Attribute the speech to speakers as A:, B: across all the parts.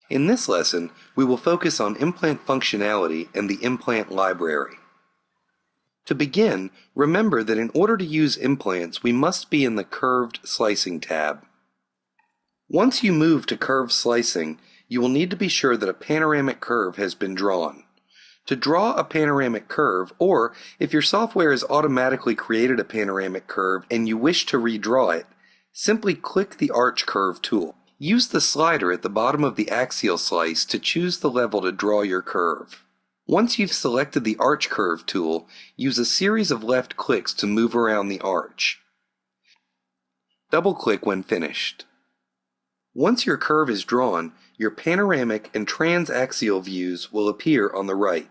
A: In this lesson, we will focus on implant functionality and the implant library. To begin, remember that in order to use implants, we must be in the Curved Slicing tab. Once you move to Curved Slicing, you will need to be sure that a panoramic curve has been drawn. To draw a panoramic curve, or if your software has automatically created a panoramic curve and you wish to redraw it, simply click the Arch Curve tool. Use the slider at the bottom of the axial slice to choose the level to draw your curve. Once you've selected the Arch Curve tool, use a series of left clicks to move around the arch. Double-click when finished. Once your curve is drawn, your panoramic and transaxial views will appear on the right.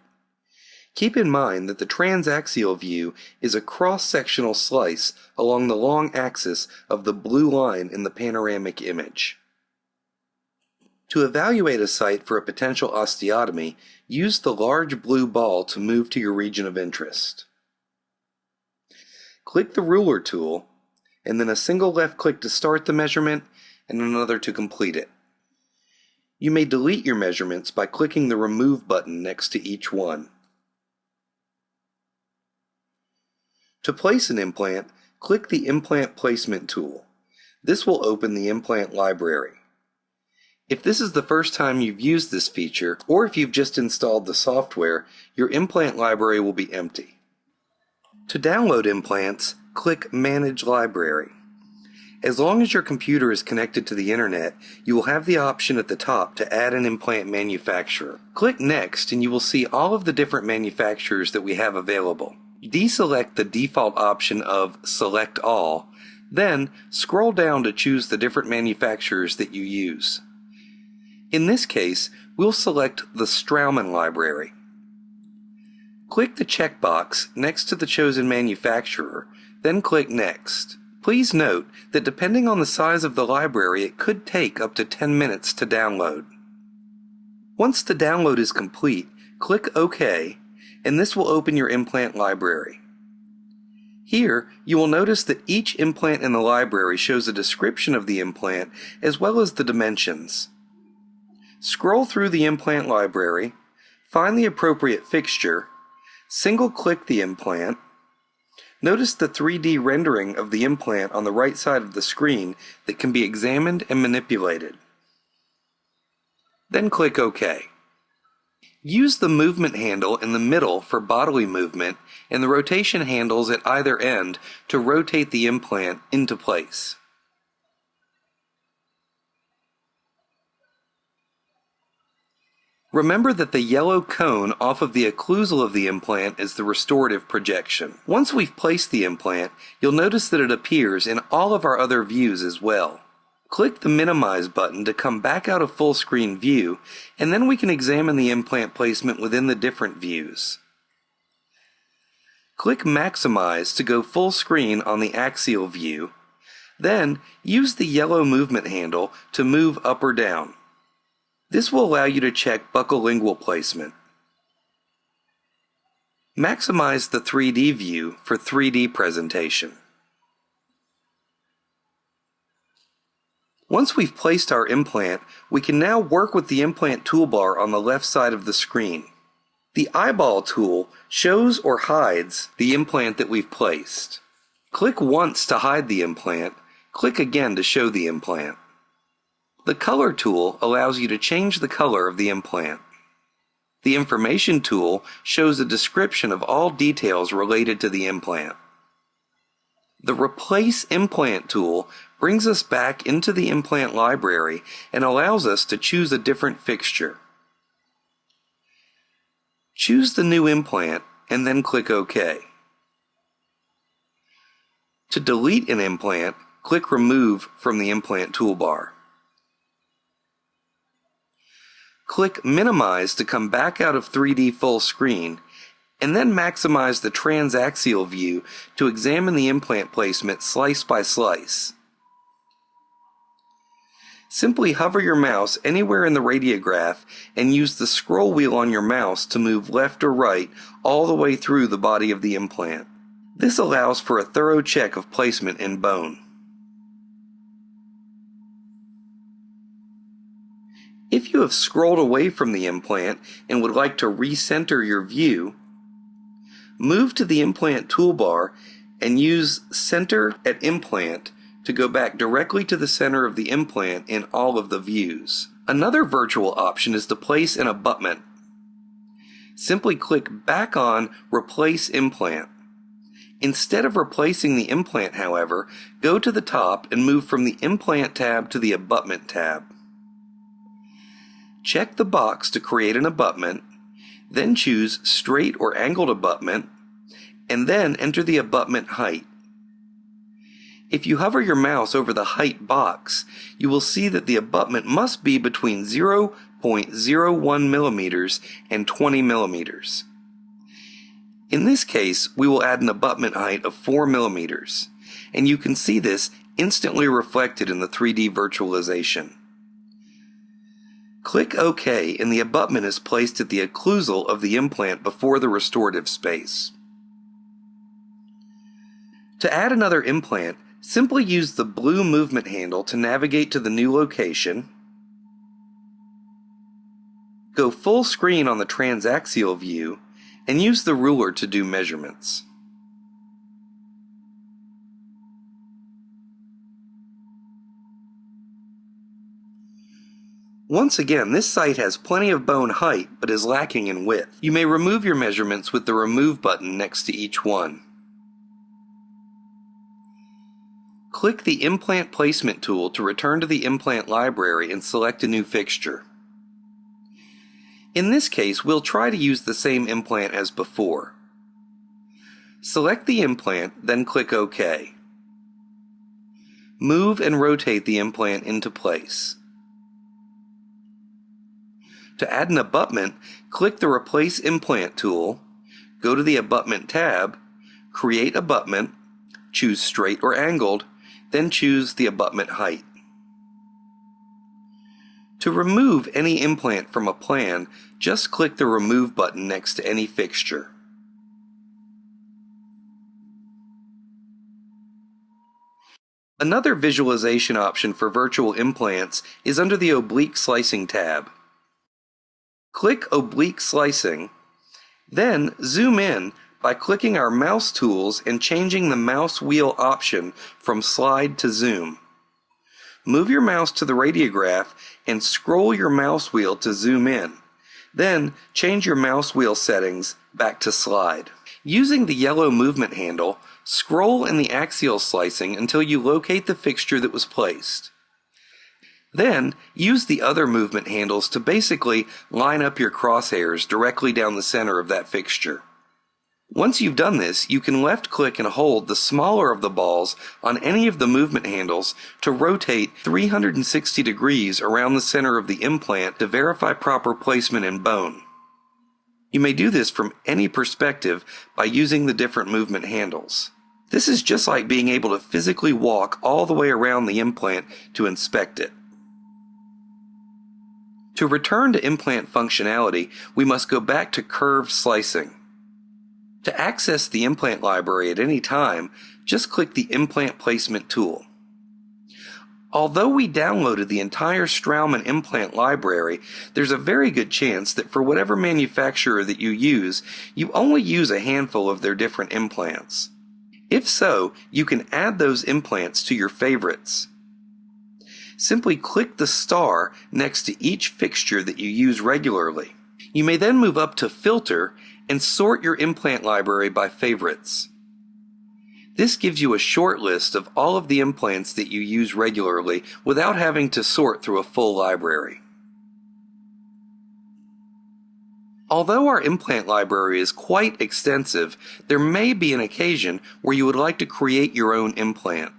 A: Keep in mind that the transaxial view is a cross-sectional slice along the long axis of the blue line in the panoramic image. To evaluate a site for a potential osteotomy, use the large blue ball to move to your region of interest. Click the ruler tool, and then a single left click to start the measurement and another to complete it. You may delete your measurements by clicking the Remove button next to each one. To place an implant, click the Implant Placement tool. This will open the implant library. If this is the first time you've used this feature, or if you've just installed the software, your implant library will be empty. To download implants, click Manage Library. As long as your computer is connected to the internet, you will have the option at the top to add an implant manufacturer. Click Next and you will see all of the different manufacturers that we have available. Deselect the default option of Select All, then scroll down to choose the different manufacturers that you use. In this case, we'll select the Straumann library. Click the checkbox next to the chosen manufacturer, then click Next. Please note that depending on the size of the library, it could take up to 10 minutes to download. Once the download is complete, click OK, and this will open your implant library. Here, you will notice that each implant in the library shows a description of the implant as well as the dimensions. Scroll through the implant library, find the appropriate fixture, single-click the implant. Notice the 3D rendering of the implant on the right side of the screen that can be examined and manipulated. Then click OK. Use the movement handle in the middle for bodily movement and the rotation handles at either end to rotate the implant into place. Remember that the yellow cone off of the occlusal of the implant is the restorative projection. Once we've placed the implant, you'll notice that it appears in all of our other views as well. Click the Minimize button to come back out of full screen view, and then we can examine the implant placement within the different views. Click Maximize to go full screen on the axial view, then use the yellow movement handle to move up or down. This will allow you to check buccolingual placement. Maximize the 3D view for 3D presentation. Once we've placed our implant, we can now work with the implant toolbar on the left side of the screen. The eyeball tool shows or hides the implant that we've placed. Click once to hide the implant, click again to show the implant. The color tool allows you to change the color of the implant. The information tool shows a description of all details related to the implant. The Replace Implant tool brings us back into the implant library and allows us to choose a different fixture. Choose the new implant and then click OK. To delete an implant, click Remove from the implant toolbar. Click Minimize to come back out of 3D full screen, and then maximize the transaxial view to examine the implant placement slice by slice. Simply hover your mouse anywhere in the radiograph and use the scroll wheel on your mouse to move left or right all the way through the body of the implant. This allows for a thorough check of placement in bone. If you have scrolled away from the implant and would like to recenter your view, move to the implant toolbar and use Center at Implant to go back directly to the center of the implant in all of the views. Another virtual option is to place an abutment. Simply click back on Replace Implant. Instead of replacing the implant, however, go to the top and move from the Implant tab to the Abutment tab. Check the box to create an abutment, then choose Straight or Angled Abutment, and then enter the abutment height. If you hover your mouse over the height box, you will see that the abutment must be between 0.01 millimeters and 20 millimeters. In this case, we will add an abutment height of 4 millimeters, and you can see this instantly reflected in the 3D virtualization. Click OK and the abutment is placed at the occlusal of the implant before the restorative space. To add another implant, simply use the blue movement handle to navigate to the new location, go full screen on the transaxial view, and use the ruler to do measurements. Once again, this site has plenty of bone height but is lacking in width. You may remove your measurements with the Remove button next to each one. Click the Implant Placement tool to return to the implant library and select a new fixture. In this case, we'll try to use the same implant as before. Select the implant, then click OK. Move and rotate the implant into place. To add an abutment, click the Replace Implant tool, go to the Abutment tab, create abutment, choose Straight or Angled, then choose the abutment height. To remove any implant from a plan, just click the Remove button next to any fixture. Another visualization option for virtual implants is under the Oblique Slicing tab. Click Oblique Slicing, then zoom in by clicking our mouse tools and changing the mouse wheel option from slide to zoom. Move your mouse to the radiograph and scroll your mouse wheel to zoom in. Then change your mouse wheel settings back to slide. Using the yellow movement handle, scroll in the axial slicing until you locate the fixture that was placed. Then use the other movement handles to basically line up your crosshairs directly down the center of that fixture. Once you've done this, you can left-click and hold the smaller of the balls on any of the movement handles to rotate 360 degrees around the center of the implant to verify proper placement in bone. You may do this from any perspective by using the different movement handles. This is just like being able to physically walk all the way around the implant to inspect it. To return to implant functionality, we must go back to curved slicing. To access the implant library at any time, just click the Implant Placement tool. Although we downloaded the entire Straumann implant library, there's a very good chance that for whatever manufacturer that you use, you only use a handful of their different implants. If so, you can add those implants to your favorites. Simply click the star next to each fixture that you use regularly. You may then move up to Filter and sort your implant library by favorites. This gives you a short list of all of the implants that you use regularly without having to sort through a full library. Although our implant library is quite extensive, there may be an occasion where you would like to create your own implant.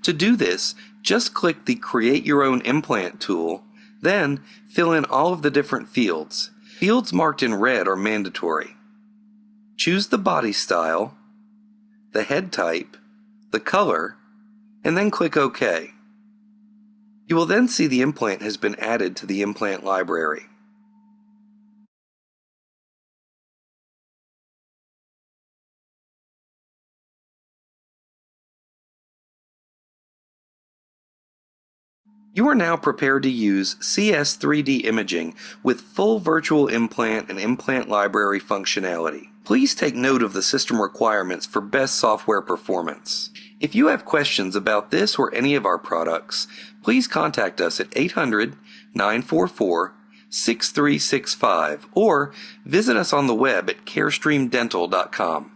A: To do this, just click the Create Your Own Implant tool, then fill in all of the different fields. Fields marked in red are mandatory. Choose the body style, the head type, the color, and then click OK. You will then see the implant has been added to the implant library. You are now prepared to use CS 3D imaging with full virtual implant and implant library functionality. Please take note of the system requirements for best software performance. If you have questions about this or any of our products, please contact us at 800-944-6365 or visit us on the web at carestreamdental.com.